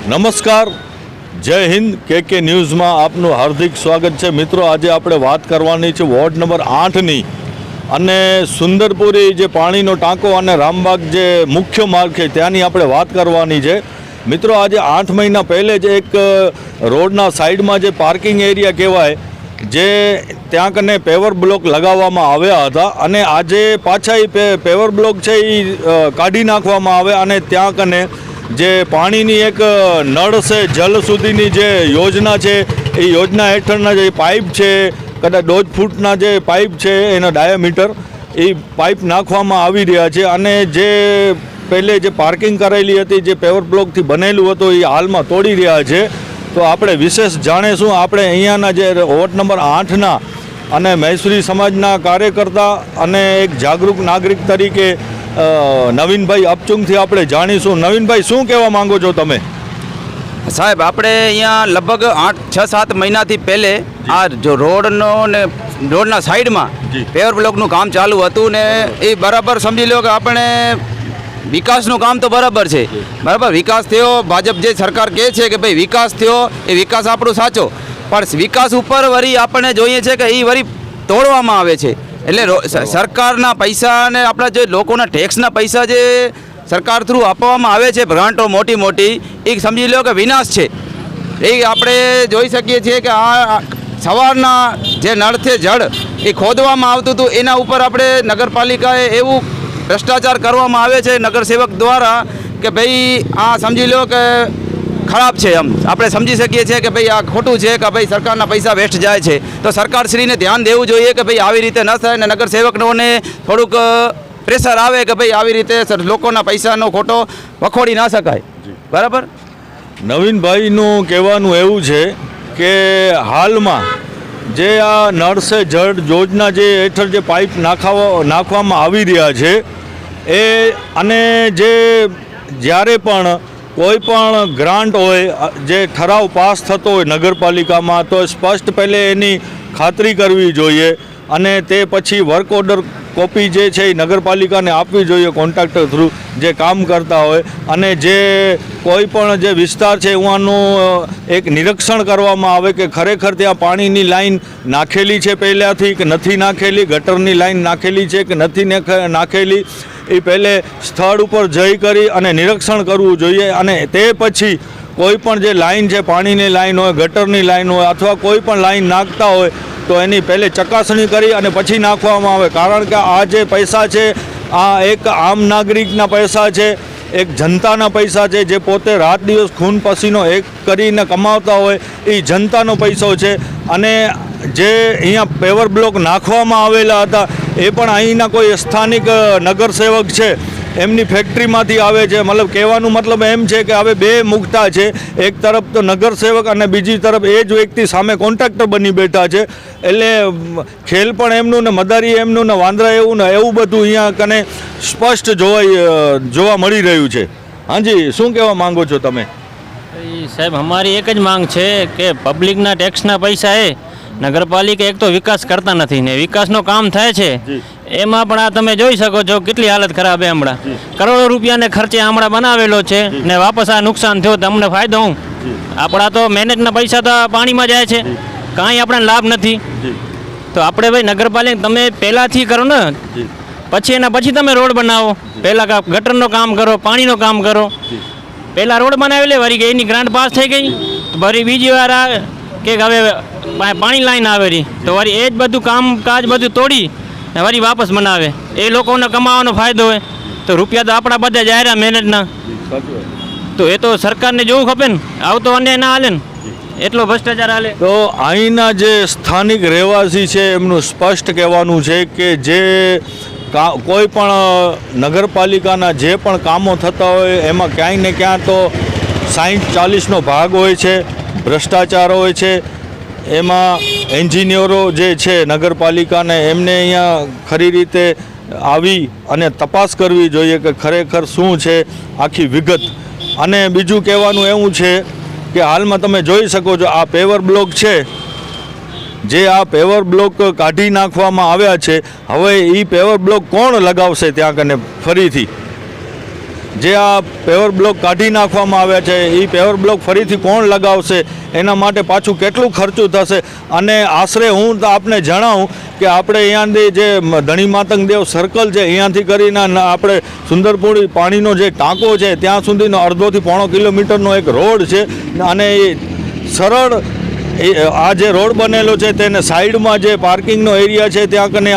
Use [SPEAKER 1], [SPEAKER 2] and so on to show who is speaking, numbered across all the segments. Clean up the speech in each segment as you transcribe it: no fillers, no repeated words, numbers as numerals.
[SPEAKER 1] નમસ્કાર, જય હિન્દ. કે ન્યૂઝમાં આપનું હાર્દિક સ્વાગત છે. મિત્રો, આજે આપણે વાત કરવાની છે વોર્ડ નંબર 8ની અને સુંદરપુરી જે પાણીનો ટાંકો અને રામબાગ જે મુખ્ય માર્ગ છે ત્યાંની આપણે વાત કરવાની છે. મિત્રો, આજે 8 મહિના પહેલે જ એક રોડના સાઈડમાં જે પાર્કિંગ એરિયા કહેવાય જે ત્યાં કને પેવર બ્લોક લગાવવામાં આવ્યા હતા અને આજે પાછા એ પેવર બ્લોક છે એ કાઢી નાખવામાં આવે અને ત્યાં કને જે પાણીની એક નળ છે જલ સુધીની જે યોજના છે એ યોજના હેઠળના જે પાઇપ છે કદાચ 1.5 ફૂટના જે પાઇપ છે એના ડાયામીટર એ પાઇપ નાખવામાં આવી રહ્યા છે અને જે પહેલે જે પાર્કિંગ કરેલી હતી જે પેવર બ્લોકથી બનેલું હતું એ હાલમાં તોડી રહ્યા છે. તો આપણે વિશેષ જાણીશું. આપણે અહીંયાના જે વોર્ડ નંબર 8ના અને મહેશ્વરી સમાજના કાર્યકર્તા અને એક જાગૃત નાગરિક તરીકે નવીનભાઈ અપચુંગથી આપણે જાણીશું. નવીનભાઈ, શું કહેવા માંગો છો તમે?
[SPEAKER 2] સાહેબ, આપણે અહીંયા લગભગ 6-7 મહિનાથી પહેલે આ જો રોડનો ને રોડના સાઈડમાં પેવર બ્લોકનું કામ ચાલુ હતું ને એ બરાબર સમજી લો કે આપણે વિકાસનું કામ તો બરાબર છે, બરાબર વિકાસ થયો. ભાજપ જે સરકાર કહે છે કે ભાઈ વિકાસ થયો, એ વિકાસ આપણો સાચો, પણ વિકાસ ઉપર વળી આપણે જોઈએ છે કે એ વળી તોડવામાં આવે છે. એટલે સરકારના પૈસા અને આપણા જે લોકોના ટેક્સના પૈસા જે સરકાર થ્રુ આપવામાં આવે છે ગ્રાન્ટો મોટી મોટી, એ સમજી લો કે વિનાશ છે. એ આપણે જોઈ શકીએ છીએ કે આ સવારના જે નળથી જળ એ ખોદવામાં આવતું હતું એના ઉપર આપણે નગરપાલિકાએ એવું ભ્રષ્ટાચાર કરવામાં આવે છે નગરસેવક દ્વારા કે ભાઈ આ સમજી લો કે ખરાબ છે. એમ આપણે સમજી શકીએ છીએ કે ભાઈ આ ખોટું છે કે ભાઈ સરકારના પૈસા વેસ્ટ જાય છે. તો સરકારશ્રીને ધ્યાન દેવું જોઈએ કે ભાઈ આવી રીતે ન થાય ને નગરસેવકોને થોડુંક પ્રેશર આવે કે ભાઈ આવી રીતે લોકોના પૈસાનો ખોટો વખોડી ના શકાય. બરાબર.
[SPEAKER 1] નવીનભાઈનું કહેવાનું એવું છે કે હાલમાં જે આ નળ સે જળ યોજના જે હેઠળ જે પાઇપ નાખવામાં આવી રહ્યા છે એ અને જે જ્યારે પણ કોઈ પણ ગ્રાન્ટ હોય જે ઠરાવ પાસ થતો હોય નગરપાલિકામાં તો સ્પષ્ટ પહેલે એની ખાતરી કરવી જોઈએ અને તે પછી વર્ક ઓર્ડર કોપી જે છે એ નગરપાલિકાને આપવી જોઈએ કોન્ટ્રાક્ટર થ્રુ જે કામ કરતા હોય. અને જે કોઈ પણ જે વિસ્તાર છે એવાનું એક નિરીક્ષણ કરવામાં આવે કે ખરેખર ત્યાં પાણીની લાઈન નાખેલી છે પહેલાંથી કે નથી નાખેલી, ગટરની લાઈન નાખેલી છે કે નથી નાખેલી, એ પહેલે સ્થળ ઉપર જઈ કરી અને નિરીક્ષણ કરવું જોઈએ. અને તે પછી કોઈ પણ જે લાઈન છે પાણીની લાઈન હોય, ગટરની લાઈન હોય અથવા કોઈ પણ લાઈન નાખતા હોય તો એની પહેલે ચકાસણી કરી અને પછી નાખવામાં આવે. કારણ કે આ જે પૈસા છે આ એક આમ નાગરિકના પૈસા છે, એક જનતાના પૈસા છે જે પોતે રાત દિવસ ખૂન પસીનો એક કરીને કમાવતા હોય એ જનતાનો પૈસો છે. અને જે અહીંયા પેવર બ્લોક નાખવામાં આવેલા હતા એ પણ અહીંના કોઈ સ્થાનિક નગરસેવક છે એમની ફેક્ટરીમાંથી આવે છે. મતલબ કહેવાનું મતલબ એમ છે કે હવે બે મુકતા છે, એક તરફ તો નગરસેવક અને બીજી તરફ એ જ વ્યક્તિ સામે કોન્ટ્રાક્ટર બની બેઠા છે. એટલે ખેલ પણ એમનું ને મદારી એમનું ને વાંદરા એવું ને એવું બધું અહીંયા કને સ્પષ્ટ જોવા મળી રહ્યું છે. હાજી, શું કહેવા માંગો છો તમે?
[SPEAKER 3] સાહેબ, અમારી એક જ માંગ છે કે પબ્લિકના ટેક્સના પૈસા એ નગરપાલિકા એક તો વિકાસ કરતા નથી ને વિકાસનું કામ થાય છે એમાં પણ આ તમે જોઈ શકો છો કેટલી હાલત ખરાબ છે. હમણાં કરોડો રૂપિયાને ખર્ચે હમણાં બનાવેલો છે ને વાપસ આ નુકસાન થયો તો અમને ફાયદો હું? આપણા તો મહેનતના પૈસા તો પાણીમાં જાય છે, કાંઈ આપણને લાભ નથી. તો આપણે ભાઈ નગરપાલિકા તમે પહેલાંથી કરો ને પછી તમે રોડ બનાવો, પહેલાં ગટરનું કામ કરો, પાણીનું કામ કરો. પહેલાં રોડ બનાવી લે, વળી એની ગ્રાન્ટ પાસ થઈ ગઈ, વળી બીજી વાર આ કે હવે પાણી લાઈન આવે રહી તો વળી એ જ બધું કામકાજ બધું તોડી ને વળી વાપસ બનાવે. એ લોકોને કમાવાનો ફાયદો હોય તો રૂપિયા તો આપણા બધા જાય મહેનતના. તો એ તો સરકારને જોવું ખપે ને, આવતો અન્યાય ના હાલે ને, એટલો ભ્રષ્ટાચાર હાલે.
[SPEAKER 1] તો અહીંના જે સ્થાનિક રહેવાસી છે એમનું સ્પષ્ટ કહેવાનું છે કે જે કોઈ પણ નગરપાલિકાના જે પણ કામો થતા હોય એમાં ક્યાંય ને ક્યાં તો 60-40નો ભાગ હોય છે, ભ્રષ્ટાચાર હોય છે. એમાં એન્જિનિયરો જે છે નગરપાલિકાને એમને અહીંયા ખરી રીતે આવી અને તપાસ કરવી જોઈએ કે ખરેખર શું છે આખી વિગત. અને બીજું કહેવાનું એવું છે કે હાલમાં તમે જોઈ શકો છો આ પેવર બ્લોક છે જે આ પેવર બ્લોક કાઢી નાખવામાં આવ્યા છે. હવે એ પેવર બ્લોક કોણ લગાવશે ત્યાં કને ફરીથી? જે આ પેવર બ્લોક કાઢી નાખવામાં આવ્યા છે એ પેવર બ્લોક ફરીથી કોણ લગાવશે, એના માટે પાછું કેટલું ખર્ચું થશે, અને આશરે હું તો આપને જણાવું કે આપણે અહીંયાથી જે ધણી માતંગ દેવ સર્કલ છે અહીંયાથી કરીને આપણે સુંદરપુરી પાણીનો જે ટાંકો છે ત્યાં સુધીનો અડધોથી પોણો કિલોમીટરનો એક રોડ છે, અને એ સરળ આ જે રોડ બનેલો છે તેને સાઈડમાં જે પાર્કિંગનો એરિયા છે ત્યાં કને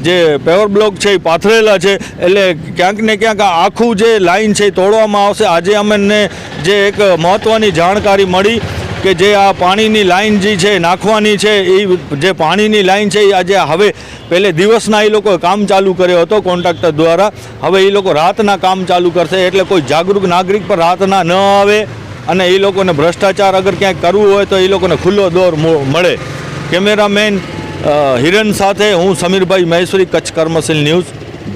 [SPEAKER 1] જે પેવર બ્લોક છે એ પાથરેલા છે, એટલે ક્યાંક ને ક્યાંક આખું જે લાઈન છે એ તોડવામાં આવશે. આજે અમને જે એક મહત્ત્વની જાણકારી મળી કે જે આ પાણીની લાઈન જે છે નાખવાની છે એ જે પાણીની લાઈન છે એ આજે હવે પહેલે દિવસના એ લોકોએ કામ ચાલુ કર્યો હતો કોન્ટ્રાક્ટર દ્વારા, હવે એ લોકો રાતના કામ ચાલુ કરશે, એટલે કોઈ જાગૃત નાગરિક પર રાતના ન આવે અને એ લોકોને ભ્રષ્ટાચાર અગર ક્યાંક કરવું હોય તો એ લોકોને ખુલ્લો દોર મળે. કેમેરામેન હિરન સાથે હું સમીરભાઈ મહેશ્વરી, કચ્છ કર્મશીલ ન્યૂઝ.